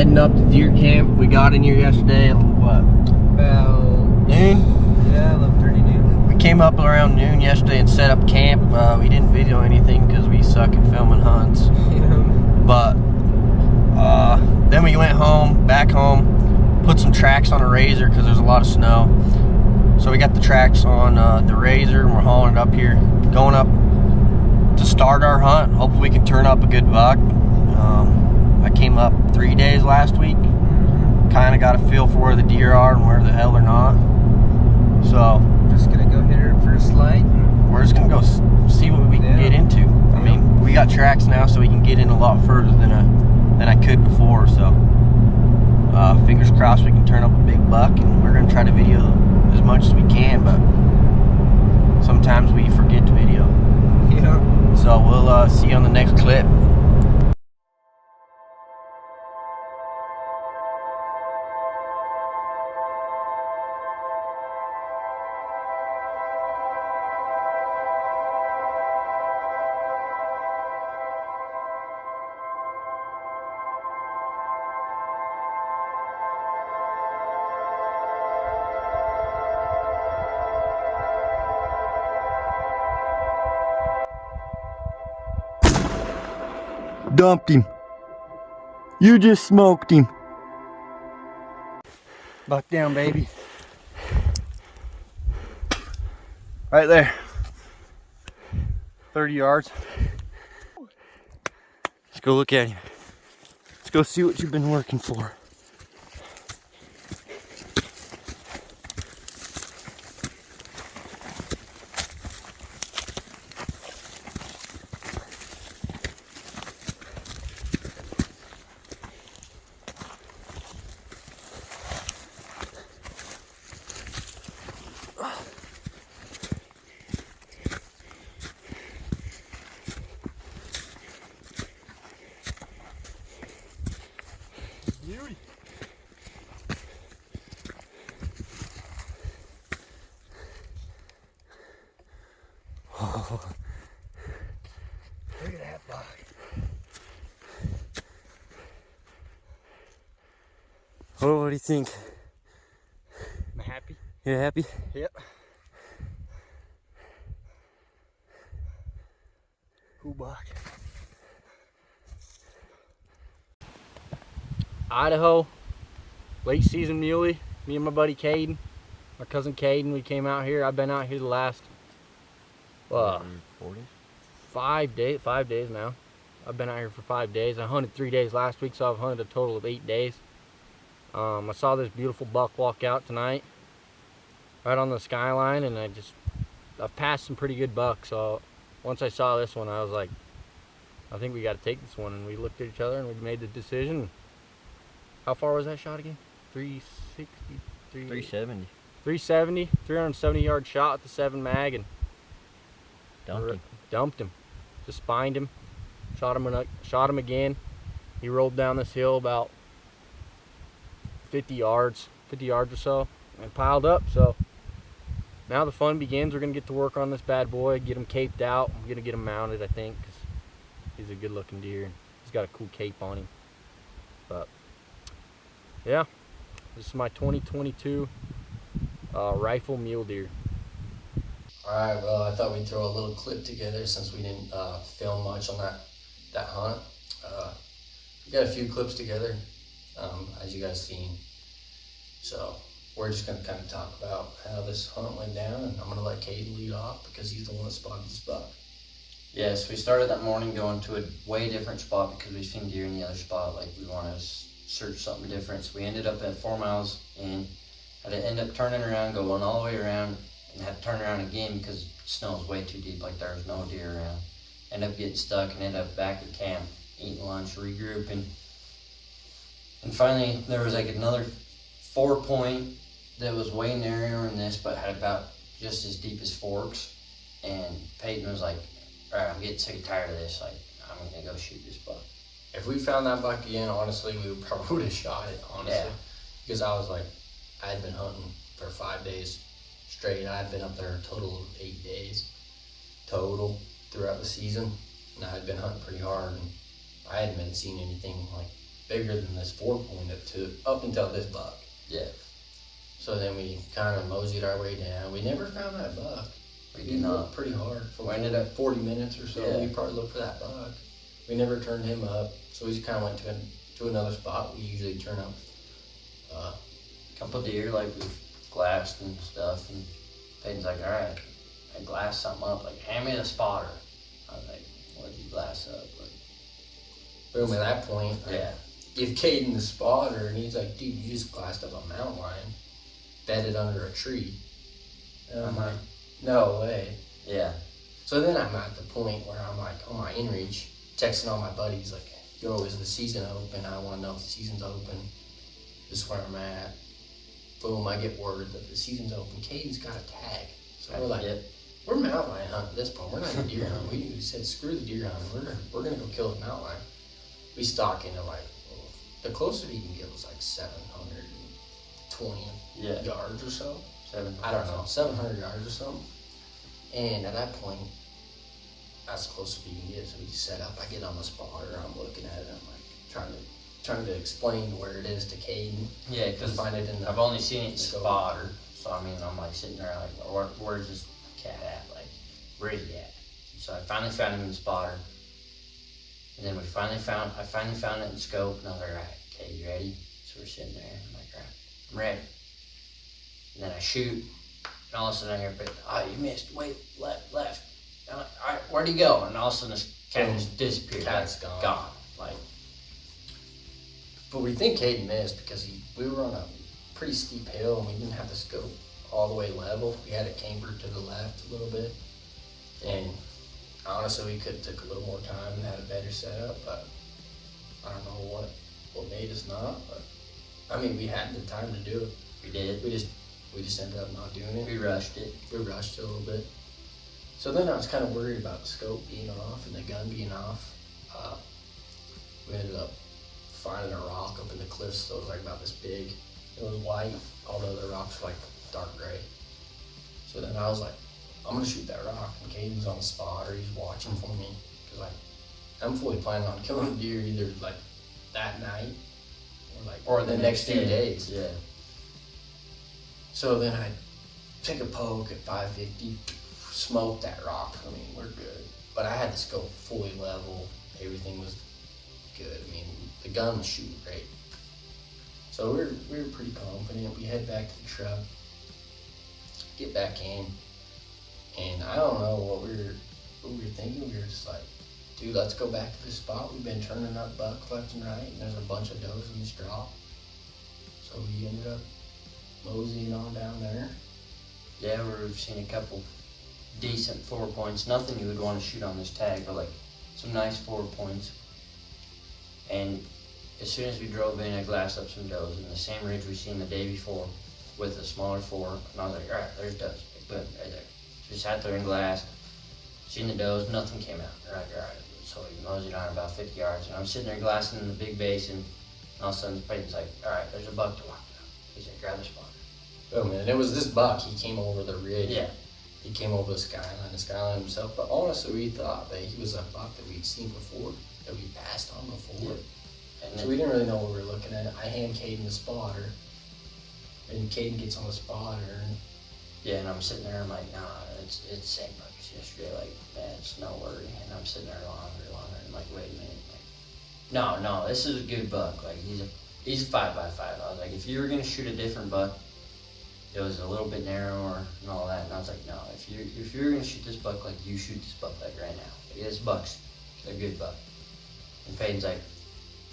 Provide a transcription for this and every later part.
heading up to deer camp. We got in here yesterday at what? About noon? Yeah, 11:30 noon. We came up around noon yesterday and set up camp. We didn't video anything because we suck at filming hunts. Yeah. But then we went back home, put some tracks on a Razor because there's a lot of snow. So we got the tracks on the Razor and we're hauling it up here, going up to start our hunt. Hopefully we can turn up a good buck. I came up 3 days last week. Kind of got a feel for where the deer are and where the hell they're not. So Just gonna go hit her first light. We're just gonna go see what we can get into. I mean, we got tracks now, so we can get in a lot further than I could before. So fingers crossed we can turn up a big buck, and we're gonna try to video as much as we can. But sometimes we forget to video. Yeah. So we'll see you on the next clip. Dumped him. You just smoked him. Buck down, baby. Right there. 30 yards. Let's go look at him. Let's go see what you've been working for. Beauty. Oh, look at that buck. Oh, what do you think? I'm happy. You happy? Yep. Cool buck. Idaho, late season muley. Me and my buddy Caden, my cousin Caden, we came out here. I've been out here the last 5 days now. I've been out here for 5 days. I hunted 3 days last week, so I've hunted a total of 8 days. I saw this beautiful buck walk out tonight, right on the skyline, and I've passed some pretty good bucks. So once I saw this one, I was like, I think we got to take this one. And we looked at each other and we made the decision. How far was that shot again? 360? 370. 370, 370 yard shot at the 7 mag, and dumped him. Just spined him, shot him again. He rolled down this hill about 50 yards or so, and piled up. So now the fun begins. We're gonna get to work on this bad boy, get him caped out. I'm gonna get him mounted, I think, because he's a good looking deer. He's got a cool cape on him. But yeah, this is my 2022 rifle mule deer. Alright, well, I thought we'd throw a little clip together since we didn't film much on that hunt. We got a few clips together, as you guys seen. So we're just going to kind of talk about how this hunt went down, and I'm going to let Caden lead off because he's the one that spotted this buck. Yes, we started that morning going to a way different spot because we've seen deer in the other spot. Like, we want to search something different. So we ended up at 4 miles in, had to end up turning around, going all the way around, and had to turn around again because snow was way too deep. Like, there was no deer around. Ended up getting stuck and ended up back at camp, eating lunch, regrouping. And finally, there was like another 4-point that was way narrower than this, but had about just as deep as forks. And Peyton was like, all right, I'm getting sick and tired of this. Like, I'm gonna go shoot this buck. If we found that buck again, honestly, we probably would have shot it, honestly. Yeah. Because I was like, I had been hunting for 5 days straight. I had been up there a total of 8 days total throughout the season. And I had been hunting pretty hard, and I hadn't been seeing anything like bigger than this 4-point up until this buck. Yeah. So then we kind of moseyed our way down. We never found that buck. We did not. Looked pretty hard. We ended up 40 minutes or so. Yeah. We probably looked for that buck. We never turned him up. So we just kind of went to another spot. We usually turn up a couple deer, like we've glassed and stuff. And Peyton's like, all right, I glassed something up. Like, hand me the spotter. I was like, what did you glass up? Like, boom. At that point, yeah. I give Caden the spotter, and he's like, dude, you just glassed up a mountain lion, bedded under a tree. And I'm like, no way. Yeah. So then I'm at the point where I'm like on my inReach, texting all my buddies like, yo, is the season open? I want to know if the season's open. This is where I'm at. Boom, I get word that the season's open. Caden's got a tag. So we're like, Yep. we're mountain lion hunting at this point. We're not even deer hunting. We said, screw the deer hunting. We're gonna go kill the mountain lion. We stalk into like, the closest we can get was like 720 yards or so. I don't know, 700 yards or something. And at that point, that's the closest we can get. So we set up. I get on the spotter. I'm looking at it. I'm like trying to explain where it is to Caden. Yeah, To because find it in the. I've only seen it in the scope. spotter. So, I mean, I'm like sitting there like, where's this cat at? Like, where's he at? So I finally found him in the spotter. And then I finally found it in the scope. And I was like, all right, okay, you ready? So we're sitting there. I'm like, all right, I'm ready. And then I shoot, and all of a sudden I hear, oh, you missed, wait, left. I'm like, all right, where'd he go? And all of a sudden this cat just disappeared. Cat's like, gone. Like, But we think Caden missed because we were on a pretty steep hill and we didn't have the scope all the way level. We had it cambered to the left a little bit. And honestly, we could have took a little more time and had a better setup, but I don't know what made us not. But I mean, we had the time to do it. we did. We just ended up not doing it. We rushed it. We rushed it a little bit. So then I was kind of worried about the scope being off and the gun being off. We ended up finding a rock up in the cliffs that was like about this big. It was white, all the other rocks were like dark gray. So then I was like, I'm gonna shoot that rock. And Caden's on the spot, or he's watching for me. Cause like, I'm fully planning on killing a deer either like that night or the next few days. Yeah. So then I take a poke at 550, smoke that rock. I mean, we're good. But I had the scope fully level. Everything was good. I mean, the gun was shooting great. So we were pretty confident. We head back to the truck, get back in, and I don't know what we were thinking. We were just like, dude, let's go back to this spot. We've been turning up bucks left and right, and there's a bunch of does in this drop. So we ended up moseying on down there. Yeah, we've seen a couple decent 4 points. Nothing you would want to shoot on this tag, but like some nice 4 points. And as soon as we drove in, I glassed up some does in the same ridge we seen the day before with a smaller 4. And I was like, all right, there's does. Like, boom, right there. Just sat there and glassed, seen the does, nothing came out. We're like, all right. So we moseyed on about 50 yards. And I'm sitting there glassing in the big basin. And all of a sudden, Peyton's like, all right, there's a buck to walk down. He's like, grab the spotter. Oh man, it was this buck. He came over the ridge. Yeah. He came over the skyline himself. But honestly, we thought that he was a buck that we'd seen before, that we passed on before. Yeah. And So we didn't really know what we were looking at. I hand Caden the spotter, and Caden gets on the spotter. And yeah, and I'm sitting there, I'm like, nah, it's the same buck as yesterday, like, man, it's no worry. And I'm sitting there longer, and I'm like, wait a minute, like, no, this is a good buck, like, he's a 5x5. I was like, if you were gonna shoot a different buck, it was a little bit narrower and all that, and I was like, no, if you're gonna shoot this buck, like, you shoot this buck like right now. Like, this buck's a good buck. And Peyton's like,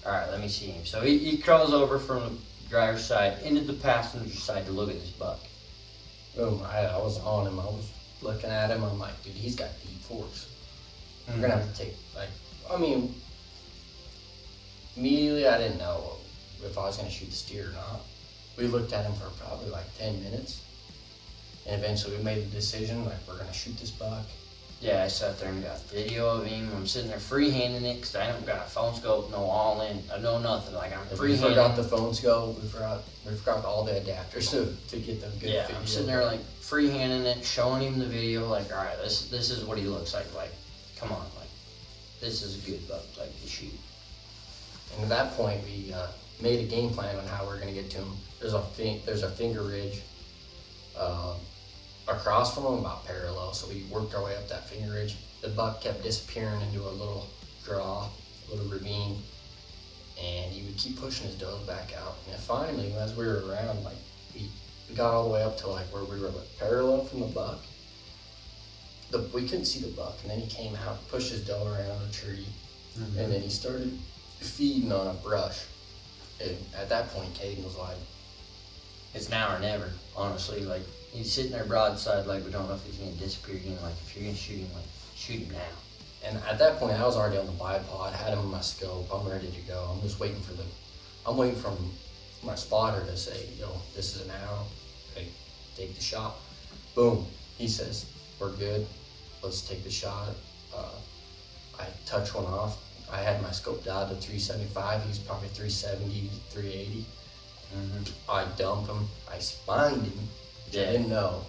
all right, let me see him. So he crawls over from the driver's side into the passenger side to look at this buck. boom, I was on him. I was looking at him. I'm like, dude, he's got deep forks. We're gonna have to take, like, I mean, immediately I didn't know if I was gonna shoot this deer or not. We looked at him for probably like 10 minutes, and eventually we made the decision, like, we're gonna shoot this buck. Yeah, I sat there and got video of him. I'm sitting there freehanding it because I don't got a phone scope, no all in, no nothing. Like, I'm We forgot freehanding. the phone scope. We forgot all the adapters to get them good. Yeah, video. I'm sitting there like freehanding it, showing him the video. Like, all right, this is what he looks like. Like, come on, like, this is a good buck, like, to shoot. And at that point, we made a game plan on how we're gonna get to him. There's a finger ridge across from him, about parallel. So we worked our way up that finger ridge. The buck kept disappearing into a little draw, a little ravine, and he would keep pushing his does back out. And then finally, as we were around, like we got all the way up to like where we were like parallel from the buck. We couldn't see the buck, and then he came out, pushed his doe around a tree, and then he started feeding on a brush. And at that point, Caden was like, It's now or never, honestly. Like, he's sitting there broadside, like, we don't know if he's gonna disappear again. Like, if you're gonna shoot him, like, shoot him now. and at that point, I was already on the bipod, had him in my scope. I'm ready to go. I'm just waiting for my spotter to say, yo, this is an arrow. Okay, take the shot. Boom. He says, we're good. Let's take the shot. I touch one off. I had my scope dialed to 375. He was probably 370, 380. I dumped him. I spined him. Yeah. Didn't know.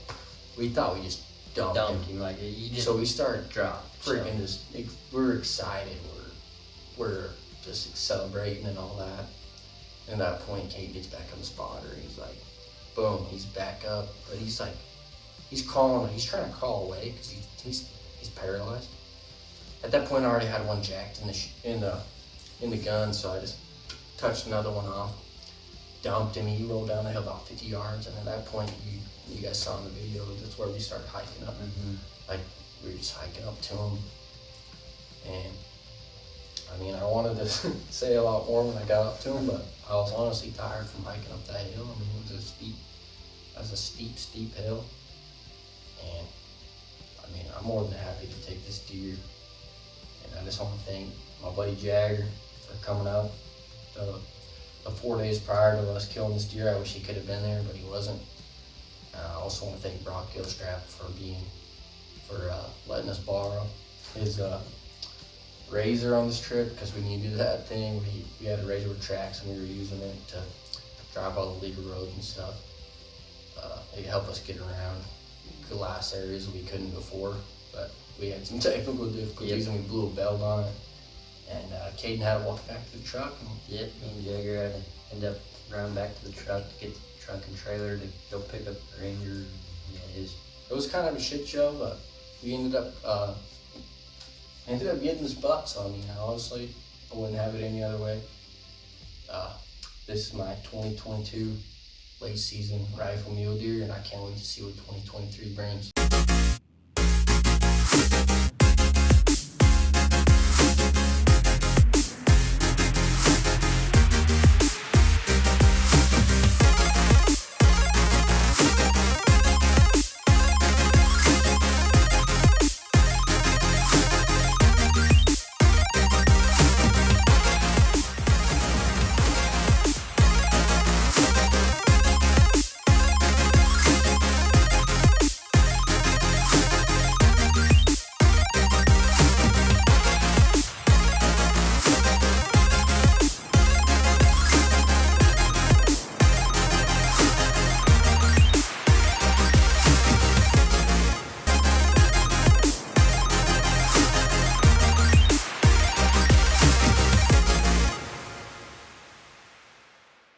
We thought we just dumped him. Like, you just So we started drop. freaking just, we're excited. We're just celebrating and all that. And at that point, Kate gets back on the spotter. He's like, boom, he's back up. But he's like, he's trying to crawl away because he's paralyzed. At that point, I already had one jacked in the gun, so I just touched another one off, dumped him. He rolled down the hill about 50 yards, and at that point, you guys saw in the video, that's where we started hiking up. Like, we were just hiking up to him, and I mean, I wanted to say a lot more when I got up to him, but I was honestly tired from hiking up that hill. I mean, it was a steep hill, and I mean, I'm more than happy to take this deer. And I just want to thank my buddy Jagger for coming out the 4 days prior to us killing this deer. I wish he could have been there, but he wasn't. I also want to thank Brock Gilstrap for letting us borrow his razor on this trip, because we needed that thing. We had a razor with tracks, and we were using it to drive all the legal roads and stuff. It helped us get around glass areas we couldn't before, but we had some technical difficulties, and we blew a belt on it. And Caden had to walk back to the truck. Me and Jagger had to end up running back to the truck to get the truck and trailer to go pick up the Ranger. Yeah, it was kind of a shit show, but we ended up getting this buck. So I mean, honestly, I wouldn't have it any other way. This is my 2022 late season rifle mule deer, and I can't wait to see what 2023 brings.